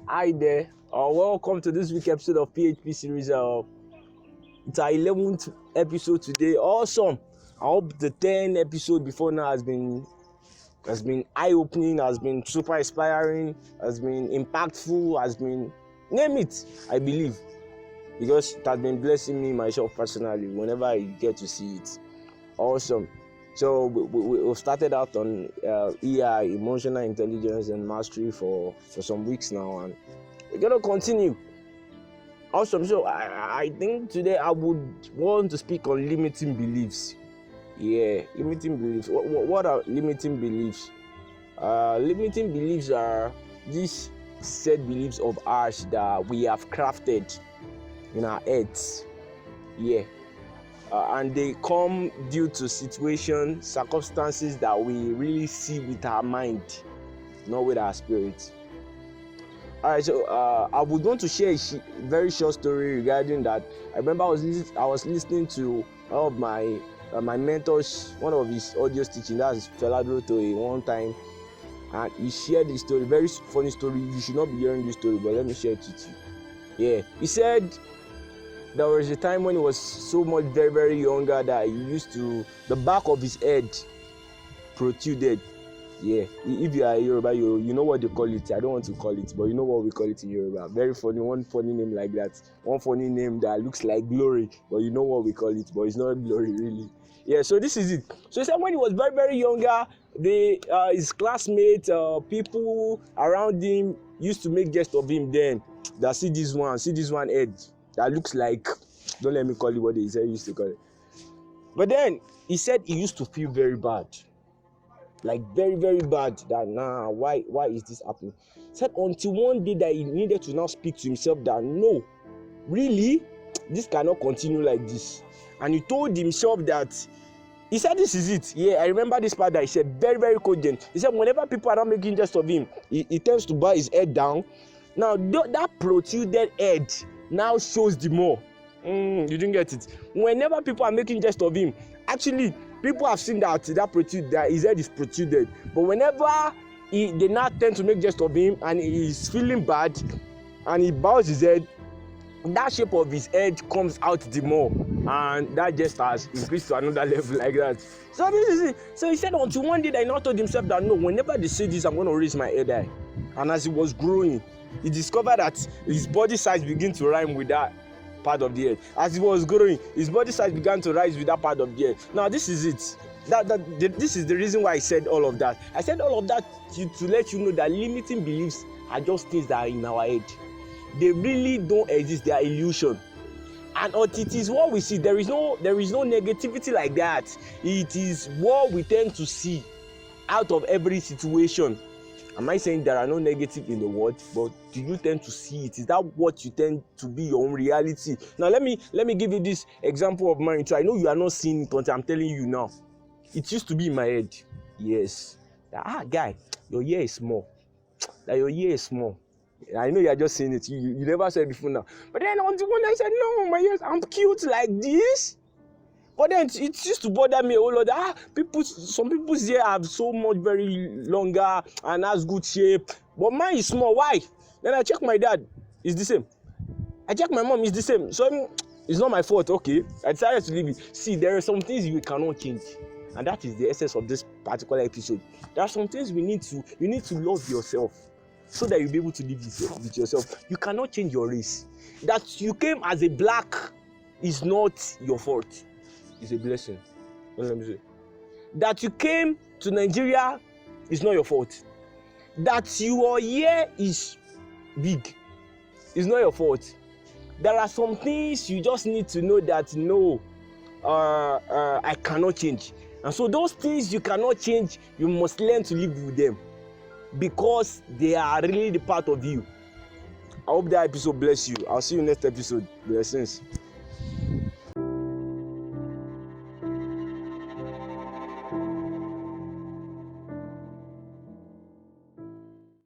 Hi there. Welcome to this week's episode of PHPseries. It's our 11th episode today. Awesome. I hope the 10th episode before now has been eye-opening, has been super inspiring, has been impactful, has been name it. I believe because it has been blessing me myself personally whenever I get to see it. Awesome. So we started out on EI, emotional intelligence and mastery for some weeks now, and we're gonna continue. Awesome. So I think today I would want to speak on limiting beliefs. Yeah, limiting beliefs. What are limiting beliefs? Limiting beliefs are these set beliefs of ours that we have crafted in our heads. Yeah. And they come due to situations, circumstances that we really see with our mind, not with our spirit. All right, so I would want to share a very short story regarding that. I remember I was listening to one of my mentors, one of his audio teaching. That's Fela Broto one time, and he shared this story, very funny story. You should not be hearing this story, but let me share it with you. Yeah, he said there was a time when he was so much very, very younger that he used to, the back of his head protruded. Yeah, if you are a Yoruba, you know what they call it. I don't want to call it, but you know what we call it in Yoruba. Very funny, one funny name like that. One funny name that looks like glory, but you know what we call it, but it's not glory really. Yeah, so this is it. So he said when he was very, very younger, his classmates, people around him used to make jest of him then. That see this one head that looks like, don't let me call it what they said used to call it. But then he said he used to feel very bad, like very, very bad, that why is this happening? He said until one day that he needed to now speak to himself that no, really, this cannot continue like this. And he told himself that, he said this is it. Yeah, I remember this part that he said, very, very cogent. He said whenever people are not making jest of him, he tends to bow his head down. Now that protruded head now shows the more. You didn't get it. Whenever people are making jest of him, actually people have seen that his head is protruded. But whenever they now tend to make jest of him and he's feeling bad and he bows his head, that shape of his head comes out the more, and that just has increased to another level like that. So this is it. So he said until one day that he now told himself that no, whenever they say this, I'm going to raise my head high. And as he was growing, he discovered that his body size began to rhyme with that part of the head. As he was growing, his body size began to rise with that part of the head. Now this is it. This is the reason why I said all of that. I said all of that to let you know that limiting beliefs are just things that are in our head. They really don't exist. They are illusion. And it is what we see. There is no negativity like that. It is what we tend to see out of every situation. Am I saying there are no negative in the world, but do you tend to see it? Is that what you tend to be your own reality? Now let me give you this example of mine. So I know you are not seeing it until I'm telling you now. It used to be in my head. Yes. Guy, your ear is small. That your ear is small. I know you are just saying it. You never said it before now. But then on the one I said, no, my ears, I'm cute like this. But then it used to bother me a whole lot. Some people's hair have so much very longer and has good shape. But mine is small. Why? Then I check my dad, it's the same. I check my mom, it's the same. So it's not my fault, okay? I decided to leave it. See, there are some things you cannot change. And that is the essence of this particular episode. There are some things you need to love yourself, so that you'll be able to live with yourself. You cannot change your race. That you came as a black is not your fault. It's a blessing. Let me say. That you came to Nigeria is not your fault. That your ear is big is not your fault. There are some things you just need to know that no, I cannot change. And so those things you cannot change, you must learn to live with them, because they are really the part of you. I hope that episode bless you. I'll see you next episode. Blessings.